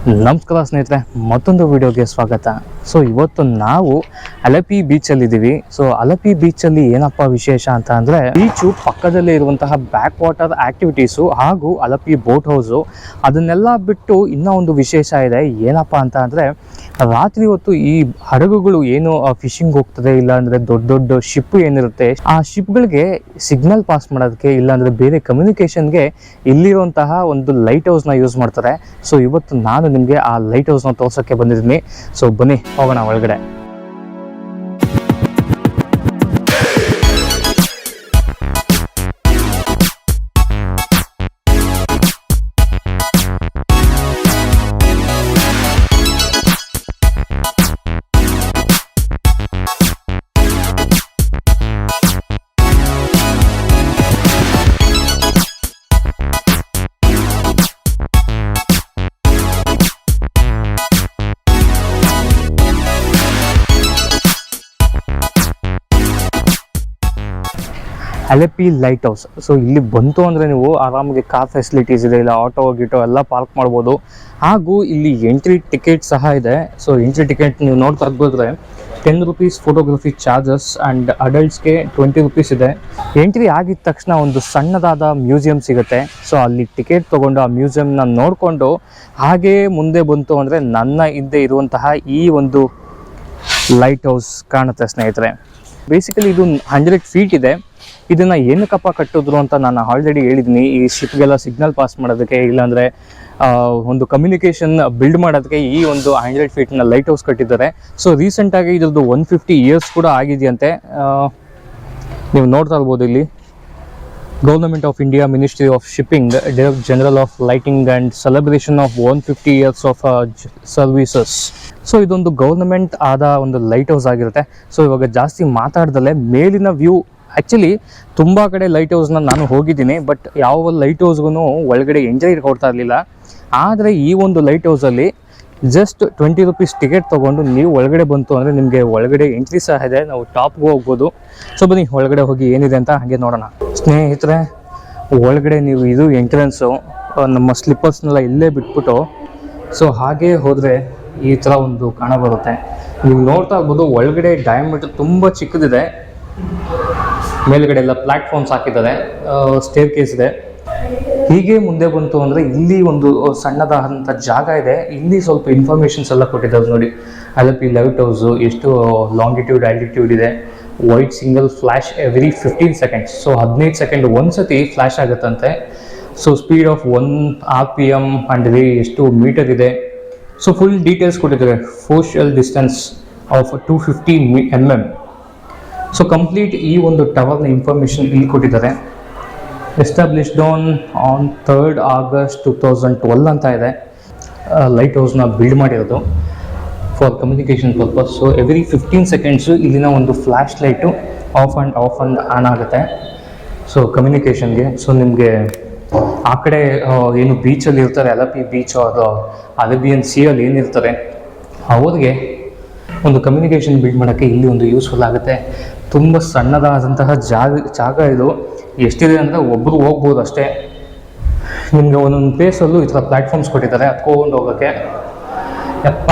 ನಮಸ್ಕಾರ ಸ್ನೇಹಿತರೆ, ಮತ್ತೊಂದು ವಿಡಿಯೋಗೆ ಸ್ವಾಗತ. ಸೊ ಇವತ್ತು ನಾವು ಅಲಪ್ಪಿ ಬೀಚಲ್ಲಿದ್ದೀವಿ. ಸೊ ಅಲಪ್ಪಿ ಬೀಚಲ್ಲಿ ಏನಪ್ಪ ವಿಶೇಷ ಅಂತ ಅಂದರೆ, ಬೀಚು ಪಕ್ಕದಲ್ಲೇ ಇರುವಂತಹ ಬ್ಯಾಕ್ ವಾಟರ್ ಆ್ಯಕ್ಟಿವಿಟೀಸು ಹಾಗೂ ಅಲಪ್ಪಿ ಬೋಟ್ ಹೌಸು. ಅದನ್ನೆಲ್ಲ ಬಿಟ್ಟು ಇನ್ನೂ ಒಂದು ವಿಶೇಷ ಇದೆ. ಏನಪ್ಪ ಅಂತ ಅಂದರೆ, ರಾತ್ರಿ ಹೊತ್ತು ಈ ಹಡಗುಗಳು ಏನು ಫಿಶಿಂಗ್ ಹೋಗ್ತದೆ, ಇಲ್ಲಾಂದರೆ ದೊಡ್ಡ ದೊಡ್ಡ ಶಿಪ್ ಏನಿರುತ್ತೆ, ಆ ಶಿಪ್ಗಳಿಗೆ ಸಿಗ್ನಲ್ ಪಾಸ್ ಮಾಡೋದಕ್ಕೆ ಇಲ್ಲಾಂದರೆ ಬೇರೆ ಕಮ್ಯುನಿಕೇಷನ್ಗೆ ಇಲ್ಲಿರುವಂತಹ ಒಂದು ಲೈಟ್ ಹೌಸ್ನ ಯೂಸ್ ಮಾಡ್ತಾರೆ. ಸೊ ಇವತ್ತು ನಾನು ನಿಮಗೆ ಆ ಲೈಟ್ ಹೌಸ್ನ ತೋರ್ಸೋಕ್ಕೆ ಬಂದಿದ್ದೀನಿ. ಸೊ ಬನ್ನಿ ಹೋಗೋಣ ಒಳಗಡೆ. Alleppey light house. ಸೊ ಇಲ್ಲಿ ಬಂತು ಅಂದರೆ ನೀವು ಆರಾಮಾಗಿ ಕಾರ್ ಫೆಸಿಲಿಟೀಸ್ ಇದೆ, ಇಲ್ಲ ಆಟೋ ಗಿಟೋ ಎಲ್ಲ ಪಾರ್ಕ್ ಮಾಡ್ಬೋದು. ಹಾಗೂ ಇಲ್ಲಿ ಎಂಟ್ರಿ ಟಿಕೆಟ್ ಸಹ ಇದೆ. ಸೊ ಎಂಟ್ರಿ ಟಿಕೆಟ್ ನೀವು ನೋಡ್ತಾ ಇರ್ಬೋದ್ರೆ ₹10 ಫೋಟೋಗ್ರಫಿ ಚಾರ್ಜಸ್ ಆ್ಯಂಡ್ ಅಡಲ್ಟ್ಸ್ಗೆ ₹20 ಇದೆ. ಎಂಟ್ರಿ ಆಗಿದ ತಕ್ಷಣ ಒಂದು ಸಣ್ಣದಾದ ಮ್ಯೂಸಿಯಂ ಸಿಗುತ್ತೆ. ಸೊ ಅಲ್ಲಿ ಟಿಕೆಟ್ ತೊಗೊಂಡು ಆ ಮ್ಯೂಸಿಯಂನ ನೋಡಿಕೊಂಡು ಹಾಗೇ ಮುಂದೆ ಬಂತು ಅಂದರೆ ನನ್ನ ಹಿಂದೆ ಇರುವಂತಹ ಈ ಒಂದು ಲೈಟ್ ಹೌಸ್ ಕಾಣುತ್ತೆ ಸ್ನೇಹಿತರೆ. ಬೇಸಿಕಲಿ ಇದು 100 ಫೀಟ್ ಇದೆ. ಇದನ್ನು ಏನಕ್ಕಪ್ಪ ಕಟ್ಟಿದ್ರು ಅಂತ ನಾನು ಆಲ್ರೆಡಿ ಹೇಳಿದ್ದೀನಿ. ಈ ಶಿಪ್ಗೆಲ್ಲ ಸಿಗ್ನಲ್ ಪಾಸ್ ಮಾಡೋದಕ್ಕೆ, ಇಲ್ಲಾಂದರೆ ಒಂದು ಕಮ್ಯುನಿಕೇಷನ್ ಬಿಲ್ಡ್ ಮಾಡೋದಕ್ಕೆ ಈ ಒಂದು 100 ಫೀಟ್ನ ಲೈಟ್ ಹೌಸ್ ಕಟ್ಟಿದ್ದಾರೆ. ಸೊ ರೀಸೆಂಟಾಗಿ ಇದ್ರದ್ದು 150 ಇಯರ್ಸ್ ಕೂಡ ಆಗಿದೆಯಂತೆ. ನೀವು ನೋಡ್ತಾ ಇರ್ಬೋದು ಇಲ್ಲಿ government of India, ministry of shipping, director general of lighting and celebration of 150 years of services. So ಇದೊಂದು ಗೌರ್ಮೆಂಟ್ ಆದ ಒಂದು ಲೈಟ್ ಹೌಸ್ ಆಗಿರುತ್ತೆ. ಸೊ ಇವಾಗ ಜಾಸ್ತಿ ಮಾತಾಡ್ದಲ್ಲೇ ಮೇಲಿನ ವ್ಯೂ, ಆ್ಯಕ್ಚುಲಿ ತುಂಬ ಕಡೆ ಲೈಟ್ ಹೌಸ್ನ ನಾನು ಹೋಗಿದ್ದೀನಿ, ಬಟ್ ಯಾವ ಲೈಟ್ ಹೌಸ್ಗೂ ಒಳಗಡೆ ಎಂಟ್ರಿ ಕೊಡ್ತಾ ಇರಲಿಲ್ಲ. ಆದರೆ ಈ ಒಂದು ಲೈಟ್ ಹೌಸಲ್ಲಿ ಜಸ್ಟ್ ₹20 ಟಿಕೆಟ್ ತೊಗೊಂಡು ನೀವು ಒಳಗಡೆ ಬಂತು ಅಂದರೆ ನಿಮಗೆ ಒಳಗಡೆ ಎಂಟ್ರಿ ಸಹ ಇದೆ. ನಾವು ಟಾಪ್ಗೆ ಹೋಗ್ಬೋದು. ಸೊ ಬನ್ನಿ ಒಳಗಡೆ ಹೋಗಿ ಏನಿದೆ ಅಂತ ಹಾಗೆ ನೋಡೋಣ ಸ್ನೇಹಿತರೆ. ಒಳಗಡೆ ನೀವು ಇದು ಎಂಟ್ರೆನ್ಸು, ನಮ್ಮ ಸ್ಲಿಪ್ಪರ್ಸ್ನೆಲ್ಲ ಇಲ್ಲೇ ಬಿಟ್ಬಿಟ್ಟು ಸೊ ಹಾಗೇ ಹೋದರೆ ಈ ಥರ ಒಂದು ಕಾಣಬರುತ್ತೆ. ನೀವು ನೋಡ್ತಾ ಇರ್ಬೋದು ಒಳಗಡೆ ಡಯಾಮೀಟರ್ ತುಂಬ ಚಿಕ್ಕದಿದೆ. ಮೇಲ್ಗಡೆ ಎಲ್ಲ ಪ್ಲಾಟ್ಫಾರ್ಮ್ಸ್ ಹಾಕಿದ್ದಾರೆ, ಸ್ಟೇರ್ ಕೇಸ್ ಇದೆ. ಹೀಗೆ ಮುಂದೆ ಬಂತು ಅಂದರೆ ಇಲ್ಲಿ ಒಂದು ಸಣ್ಣದಾದಂಥ ಜಾಗ ಇದೆ. ಇಲ್ಲಿ ಸ್ವಲ್ಪ ಇನ್ಫಾರ್ಮೇಷನ್ಸ್ ಎಲ್ಲ ಕೊಟ್ಟಿದ್ದಾರೆ ನೋಡಿ. ಅಲಪ್ಪಿ ಲೈಟ್ ಹೌಸು ಎಷ್ಟು ಲಾಂಗಿಟ್ಯೂಡ್ ಆಲ್ಟಿಟ್ಯೂಡ್ ಇದೆ, white single flash every 15 seconds. So 15 second ಒಂದ್ಸತಿ ಫ್ಲ್ಯಾಶ್ ಆಗುತ್ತಂತೆ. So speed of 1 RPM and ಎಷ್ಟು ಮೀಟರ್ ಇದೆ. ಸೊ ಫುಲ್ ಡೀಟೇಲ್ಸ್ ಕೊಟ್ಟಿದ್ದಾರೆ. Social distance of 250 mm. So complete ಈ ಒಂದು ಟವರ್ನ ಇನ್ಫಾರ್ಮೇಷನ್ ಇಲ್ಲಿ ಕೊಟ್ಟಿದ್ದಾರೆ. ಎಸ್ಟಾಬ್ಲಿಷ್ಡ್ ಆನ್ 3rd August 2012 ಅಂತ ಇದೆ. ಲೈಟ್ ಹೌಸ್ನ ಬಿಲ್ಡ್ ಮಾಡಿರೋದು for communication purpose. So every 15 seconds ಇಲ್ಲಿನ ಒಂದು flash light of and on ಆಗುತ್ತೆ. ಸೊ ಕಮ್ಯುನಿಕೇಷನ್ಗೆ. ಸೊ ನಿಮಗೆ ಆ ಕಡೆ ಏನು ಬೀಚಲ್ಲಿ ಇರ್ತಾರೆ, ಅಲಪ್ಪಿ ಬೀಚ್ ಅದು ಅರೇಬಿಯನ್ ಸಿಯಲ್ಲಿ ಏನಿರ್ತಾರೆ ಅವ್ರಿಗೆ ಒಂದು ಕಮ್ಯುನಿಕೇಷನ್ ಬಿಲ್ಡ್ ಮಾಡೋಕ್ಕೆ ಇಲ್ಲಿ ಒಂದು ಯೂಸ್ಫುಲ್ ಆಗುತ್ತೆ. ತುಂಬ ಸಣ್ಣದಾದಂತಹ ಜಾಗ ಇದು. ಎಷ್ಟಿದೆ ಅಂದರೆ ಒಬ್ಬರು ಹೋಗ್ಬೋದು ಅಷ್ಟೇ. ನಿಮಗೆ ಒಂದೊಂದು ಪ್ಲೇಸಲ್ಲೂ ಈ ಥರ ಪ್ಲ್ಯಾಟ್ಫಾರ್ಮ್ಸ್ ಕೊಟ್ಟಿದ್ದಾರೆ ಹತ್ಕೊಂಡು ಹೋಗೋಕ್ಕೆ. ಯಪ್ಪ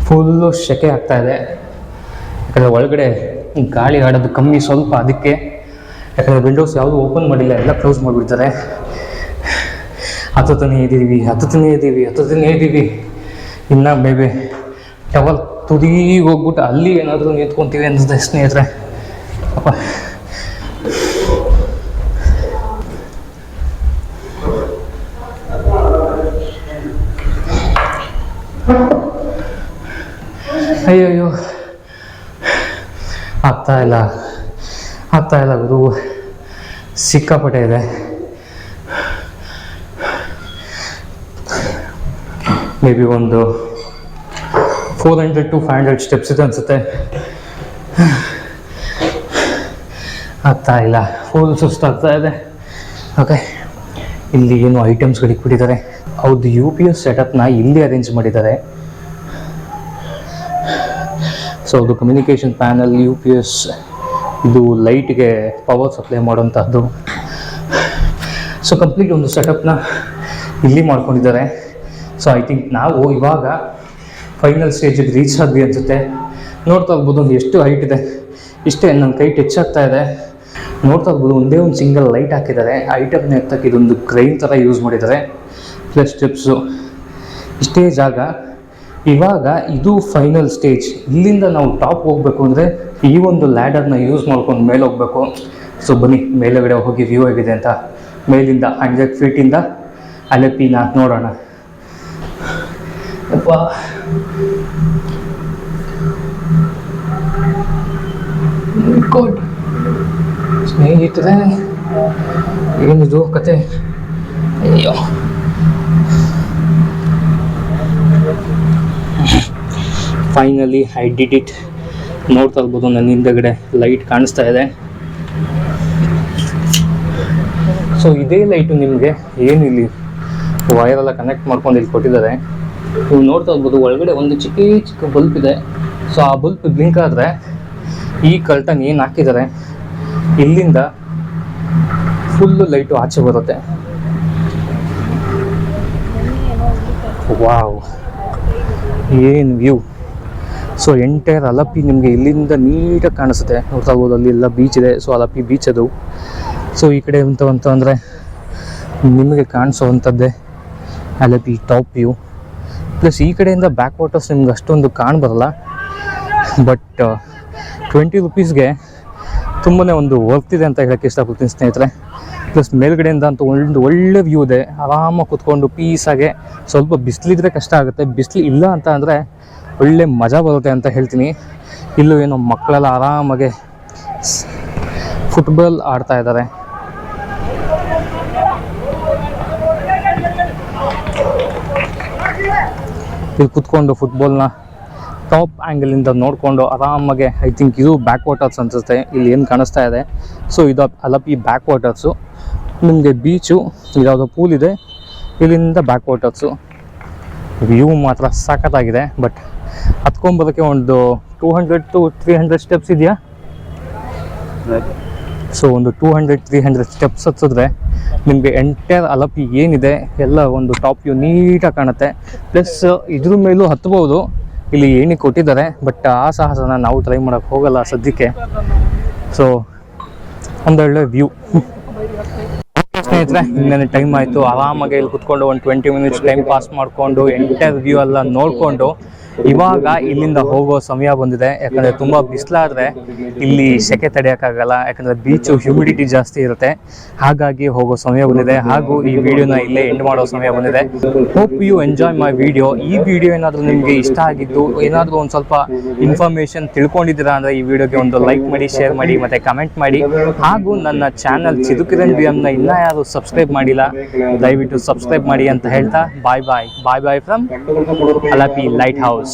ಫುಲ್ಲು ಸೆಕೆ ಆಗ್ತಾಯಿದೆ, ಯಾಕಂದರೆ ಒಳಗಡೆ ಗಾಳಿ ಆಡೋದು ಕಮ್ಮಿ ಸ್ವಲ್ಪ, ಅದಕ್ಕೆ. ಯಾಕಂದರೆ ವಿಂಡೋಸ್ ಯಾವುದೂ ಓಪನ್ ಮಾಡಿಲ್ಲ, ಎಲ್ಲ ಕ್ಲೋಸ್ ಮಾಡಿಬಿಡ್ತಾರೆ. ಹತ್ತನೇ ಇದ್ದೀವಿ. ಇನ್ನು ಬೇಬೆ ಟವರ್ ತುದಿಗೆ ಹೋಗ್ಬಿಟ್ಟು ಅಲ್ಲಿ ಏನಾದರೂ ನಿಂತ್ಕೊತೀವಿ ಅನಿಸುತ್ತೆ ಸ್ನೇಹಿತರೆ. ಅಪ್ಪ ಅಯ್ಯೋ ಆಗ್ತಾ ಇಲ್ಲ ಗುರು, ಸಿಕ್ಕಾಪಟ್ಟೆ ಇದೆ. ಮೇ ಬಿ ಒಂದು 400 to 500 ಸ್ಟೆಪ್ಸ್ ಇದೆ ಅನಿಸುತ್ತೆ. ಆಗ್ತಾ ಇಲ್ಲ, ಫುಲ್ ಸುಸ್ತಾಗ್ತಾ ಇದೆ. ಓಕೆ, ಇಲ್ಲಿ ಏನು ಐಟಮ್ಸ್ಗಳು ಇಟ್ಬಿಟ್ಟಿದ್ದಾರೆ. ಅವ್ರದ್ದು UPS ಸೆಟಪ್ನ ಇಲ್ಲಿ ಅರೇಂಜ್ ಮಾಡಿದ್ದಾರೆ. ಸೊ ಅದು ಕಮ್ಯುನಿಕೇಷನ್ ಪ್ಯಾನಲ್, UPS, ಇದು ಲೈಟ್ಗೆ ಪವರ್ ಸಪ್ಲೈ ಮಾಡೋಂಥದ್ದು. ಸೊ ಕಂಪ್ಲೀಟ್ ಒಂದು ಸೆಟಪ್ನ ಇಲ್ಲಿ ಮಾಡ್ಕೊಂಡಿದ್ದಾರೆ. ಸೊ ಐ ಥಿಂಕ್ ನಾವು ಇವಾಗ ಫೈನಲ್ ಸ್ಟೇಜಿಗೆ ರೀಚ್ ಆದ್ವಿ ಅನಿಸುತ್ತೆ. ನೋಡ್ತಾ ಹೋಗ್ಬೋದು ಎಷ್ಟು ಹೈಟ್ ಇದೆ, ಇಷ್ಟೇ ನನ್ನ ಕೈ ಟಚ್ ಆಗ್ತಾ ಇದೆ. ನೋಡ್ತಾ ಹೋಗ್ಬೋದು ಒಂದೇ ಒಂದು ಸಿಂಗಲ್ ಲೈಟ್ ಹಾಕಿದ್ದಾರೆ. ಐಟಮ್ನ ಎತ್ತಕ್ಕೆ ಇದೊಂದು ಕ್ರೈನ್ ಥರ ಯೂಸ್ ಮಾಡಿದ್ದಾರೆ, ಪ್ಲಸ್ ಸ್ಟೆಪ್ಸು, ಇಷ್ಟೇ ಜಾಗ. ಇವಾಗ ಇದು ಫೈನಲ್ ಸ್ಟೇಜ್. ಇಲ್ಲಿಂದ ನಾವು ಟಾಪ್ ಹೋಗಬೇಕು ಅಂದರೆ ಈ ಒಂದು ಲ್ಯಾಡರ್ನ ಯೂಸ್ ಮಾಡ್ಕೊಂಡು ಮೇಲೆ ಹೋಗಬೇಕು. ಸೊ ಬನ್ನಿ ಮೇಲೆಗಡೆ ಹೋಗಿ ವ್ಯೂ ಆಗಿದೆ ಅಂತ ಮೇಲಿಂದ 100 ಫೀಟಿಂದ ಅಲೆಪ್ಪಿನ ನೋಡೋಣ. ಸ್ನೇಹಿತರೆ, ಏನಿದು ಕತೆ? ಅಯ್ಯೋ, ಫೈನಲಿ ಐ ಡಿಡ್ ಇಟ್. ನೋಡ್ತಾ ಇರ್ಬೋದು ನನ್ನ ಹಿಂದೆಗಡೆ ಲೈಟ್ ಕಾಣಿಸ್ತಾ ಇದೆ. ಸೊ ಇದೇ ಲೈಟು ನಿಮಗೆ ಏನು ಇಲ್ಲಿ ವೈರೆಲ್ಲ ಕನೆಕ್ಟ್ ಮಾಡ್ಕೊಂಡು ಇಲ್ಲಿ ಕೊಟ್ಟಿದ್ದಾರೆ. ನೀವು ನೋಡ್ತಾ ಇರ್ಬೋದು ಒಳಗಡೆ ಒಂದು ಚಿಕ್ಕ ಬಲ್ಪ್ ಇದೆ. ಸೊ ಆ ಬಲ್ಪ್ ಬ್ಲಿಂಕ್ ಆದರೆ ಈ ಕರ್ಟನ್ ಏನು ಹಾಕಿದ್ದಾರೆ ಇಲ್ಲಿಂದ ಫುಲ್ಲು ಲೈಟು ಆಚೆ ಬರುತ್ತೆ. ವಾವ್, ಏನು ವ್ಯೂ! ಸೊ ಎಂಟೈರ್ ಅಲಪ್ಪಿ ನಿಮಗೆ ಇಲ್ಲಿಂದ ನೀಟಾಗಿ ಕಾಣಿಸುತ್ತೆ. ನೋಡ್ತಾ ಇರ್ಬೋದು ಅಲ್ಲಿ ಎಲ್ಲ ಬೀಚ್ ಇದೆ. ಸೊ ಅಲಪ್ಪಿ ಬೀಚ್ ಅದು. ಸೊ ಈ ಕಡೆ ಅಂದರೆ ನಿಮಗೆ ಕಾಣಿಸೋವಂಥದ್ದೇ ಅಲಪ್ಪಿ ಟಾಪ್ ವ್ಯೂ. ಪ್ಲಸ್ ಈ ಕಡೆಯಿಂದ ಬ್ಯಾಕ್ ವಾಟರ್ಸ್ ನಿಮ್ಗೆ ಅಷ್ಟೊಂದು ಕಾಣಬರಲ್ಲ, ಬಟ್ 20 ರುಪೀಸ್ಗೆ ತುಂಬಾ ಒಂದು ವರ್ತ್ ಇದೆ ಅಂತ ಹೇಳೋಕ್ಕೆ ಇಷ್ಟಪಡ್ತೀನಿ ಸ್ನೇಹಿತರೆ. ಪ್ಲಸ್ ಮೇಲ್ಗಡೆಯಿಂದ ಅಂತೂ ಒಂದು ಒಳ್ಳೆ ವ್ಯೂ ಇದೆ. ಆರಾಮಾಗಿ ಕೂತ್ಕೊಂಡು ಪೀಸಾಗೆ, ಸ್ವಲ್ಪ ಬಿಸಿಲಿದ್ರೆ ಕಷ್ಟ ಆಗುತ್ತೆ, ಬಿಸಿಲು ಇಲ್ಲ ಅಂತ ಅಂದರೆ ಒಳ್ಳೆ ಮಜಾ ಬರುತ್ತೆ ಅಂತ ಹೇಳ್ತೀನಿ. ಇಲ್ಲೂ ಏನೋ ಮಕ್ಕಳೆಲ್ಲ ಆರಾಮಾಗೆ ಫುಟ್ಬಾಲ್ ಆಡ್ತಾ ಇದ್ದಾರೆ. ಇಲ್ಲಿ ಕೂತ್ಕೊಂಡು ಫುಟ್ಬಾಲ್ನ ಟಾಪ್ ಆ್ಯಂಗಲಿಂದ ನೋಡಿಕೊಂಡು ಆರಾಮಾಗೆ, ಐ ಥಿಂಕ್ ಇದು ಬ್ಯಾಕ್ ವಾಟರ್ಸ್ ಅನಿಸುತ್ತೆ ಇಲ್ಲಿ ಏನು ಕಾಣಿಸ್ತಾ ಇದೆ. ಸೊ ಇದು ಅಲಪ್ಪಿ ಬ್ಯಾಕ್ ವಾಟರ್ಸು. ನಿಮಗೆ ಬೀಚು, ಯಾವುದೋ ಪೂಲ್ ಇದೆ, ಇಲ್ಲಿಂದ ಬ್ಯಾಕ್ ವಾಟರ್ಸು. ವ್ಯೂ ಮಾತ್ರ ಸಖತ್ತಾಗಿದೆ. ಬಟ್ ಹತ್ಕೊಂಬರೋಕ್ಕೆ ಒಂದು 200 to 300 ಸ್ಟೆಪ್ಸ್ ಇದೆಯಾ. ಸೊ ಒಂದು 200-300 ಸ್ಟೆಪ್ಸ್ ಹತ್ತಿದ್ರೆ ನಿಮಗೆ ಎಂಟೈರ್ ಅಲಪ್ಪಿ ಏನಿದೆ ಎಲ್ಲ ಒಂದು ಟಾಪ್ ವ್ಯೂ ನೀಟಾಗಿ ಕಾಣುತ್ತೆ. ಪ್ಲಸ್ ಇದ್ರ ಮೇಲೂ ಹತ್ಬೋದು, ಇಲ್ಲಿ ಏಣಿ ಕೊಟ್ಟಿದ್ದಾರೆ. ಬಟ್ ಆ ಸಾಹಸನ ನಾವು ಟ್ರೈ ಮಾಡೋಕ್ಕೆ ಹೋಗಲ್ಲ ಸದ್ಯಕ್ಕೆ. ಸೊ ಒಂದೊಳ್ಳೆ ವ್ಯೂ. ಸ್ನೇಹಿತರೆ, ಇನ್ನೇನು ಟೈಮ್ ಆಯಿತು. ಆರಾಮಾಗಿ ಇಲ್ಲಿ ಕುತ್ಕೊಂಡು ಒಂದು 20 ಮಿನಿಟ್ಸ್ ಟೈಮ್ ಪಾಸ್ ಮಾಡಿಕೊಂಡು ಎಂಟೈರ್ ವ್ಯೂ ಎಲ್ಲ ನೋಡಿಕೊಂಡು ಇವಾಗ ಇಲ್ಲಿಂದ ಹೋಗೋ ಸಮಯ ಬಂದಿದೆ. ಯಾಕಂದರೆ ತುಂಬ ಬಿಸಿಲಾದರೆ ಇಲ್ಲಿ ಸೆಕೆ ತಡೆಯೋಕ್ಕಾಗಲ್ಲ, ಯಾಕಂದರೆ ಬೀಚು ಹ್ಯೂಮಿಡಿಟಿ ಜಾಸ್ತಿ ಇರುತ್ತೆ. ಹಾಗಾಗಿ ಹೋಗೋ ಸಮಯ ಬಂದಿದೆ. ಹಾಗೂ ಈ ವಿಡಿಯೋನ ಇಲ್ಲೇ ಎಂಡ್ ಮಾಡೋ ಸಮಯ ಬಂದಿದೆ. Hope you enjoy my video. ಈ ವಿಡಿಯೋ ಏನಾದರೂ ನಿಮಗೆ ಇಷ್ಟ ಆಗಿದ್ದು, ಏನಾದರೂ ಒಂದು ಸ್ವಲ್ಪ ಇನ್ಫಾರ್ಮೇಷನ್ ತಿಳ್ಕೊಂಡಿದ್ದೀರಾ ಅಂದರೆ ಈ ವಿಡಿಯೋಗೆ ಒಂದು ಲೈಕ್ ಮಾಡಿ, ಶೇರ್ ಮಾಡಿ ಮತ್ತು ಕಮೆಂಟ್ ಮಾಡಿ. ಹಾಗೂ ನನ್ನ ಚಾನಲ್ ಚಿದುಕಿರಣ್ BMನ ಇನ್ನೂ ಯಾರು ಸಬ್ಸ್ಕ್ರೈಬ್ ಮಾಡಿಲ್ಲ, ದಯವಿಟ್ಟು ಸಬ್ಸ್ಕ್ರೈಬ್ ಮಾಡಿ ಅಂತ ಹೇಳ್ತಾ ಬಾಯ್ ಬಾಯ್ ಫ್ರಮ್ ಅಲಪ್ಪಿ ಲೈಟ್ ಹೌಸ್.